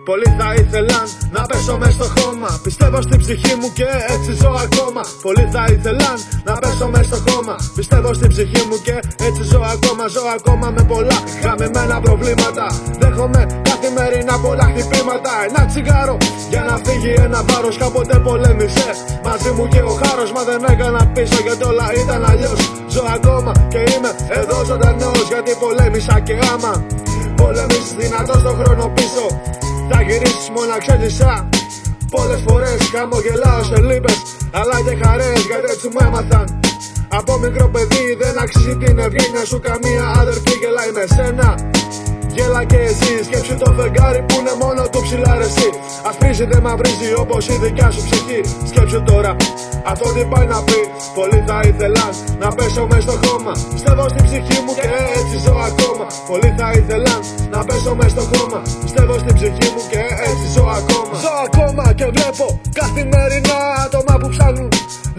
Πολλοί θα ήθελαν να πέσω μες στο χώμα. Πιστεύω στην ψυχή μου και έτσι ζω ακόμα. Πολλοί θα ήθελαν να πέσω μες στο χώμα. Πιστεύω στην ψυχή μου και έτσι ζω ακόμα. Ζω ακόμα με πολλά γαμμένα προβλήματα. Δέχομαι καθημερινά πολλά χτυπήματα. Ένα τσιγάρο για να φύγει ένα βάρος. Κάποτε πολέμησε μαζί μου και ο χάρος. Μα δεν έκανα πίσω γιατί όλα ήταν αλλιώς. Ζω ακόμα και είμαι εδώ ζωντανός. Γιατί πολέμησα και άμα πολεμήσεις δυνατός τον χρόνο πίσω, θα γυρίσεις μοναξένισσα. Πολλές φορές χαμογελάω σε λύπες αλλά και χαρές, γιατί έτσι μου έμαθαν από μικρό παιδί. Δεν αξίζει την ευγένεια σου καμία αδερφή. Γελάει με σένα, γέλα και εσύ. Σκέψου το φεγγάρι που είναι μόνο του ψηλά ρε εσύ. Αφρίζει δεν μαυρίζει όπως η δικιά σου ψυχή. Σκέψου τώρα αυτό τι πάει να πει. Πολλοί θα ήθελαν να πέσω μες στο χώμα. Πιστεύω στην ψυχή μου και έτσι ζω ακόμα. Πολλοί θα ήθελαν να πέσω μες στο χώμα. Πιστεύω στην ψυχή μου και έτσι ζω ακόμα. Ζω ακόμα και βλέπω καθημερινά άτομα που ψάχνουν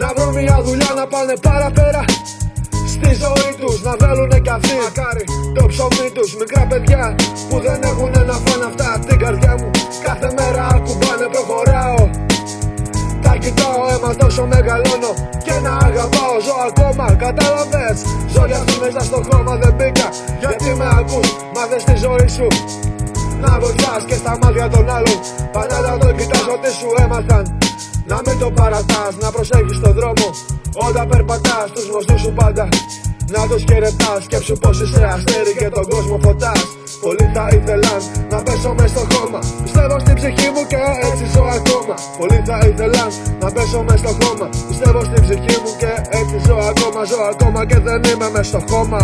να βρουν μια δουλειά, να πάνε παραπέρα στη ζωή τους, να βέλουνε κι αυτοί μακάρι το ψωμί τους. Μικρά παιδιά που δεν έχουνε να φάνε αυτά την καρδιά μου. Κάθε μέρα ακουμπάνε, προχωράω. Τα κοιτάω, αίμα τόσο μεγαλώνω και να αγαπάω. Ζω ακόμα, κατάλαβες. Ζω για αυτούς μέσα στο χώμα δεν μπήκα. Γιατί με ακούς, μάθες τη ζωή σου να βοηθάς και στα μάτια των άλλων. Πάντα να το κοιτάς ότι σου έμαθαν. Να μην το παρατάς, να προσέχεις τον δρόμο όταν περπατάς. Τους γνωστούς σου πάντα να τους χαιρετάς. Σκέψου πως είσαι αστέρι και τον κόσμο φωτάς. Πολλοί θα ήθελαν να πέσω μες στο χώμα. Πιστεύω στην ψυχή μου και έτσι ζω ακόμα. Πολλοί θα ήθελαν να πέσω μες στο χώμα. Πιστεύω στην ψυχή μου και έτσι ζω ακόμα. Ζω ακόμα και δεν είμαι μες στο χώμα.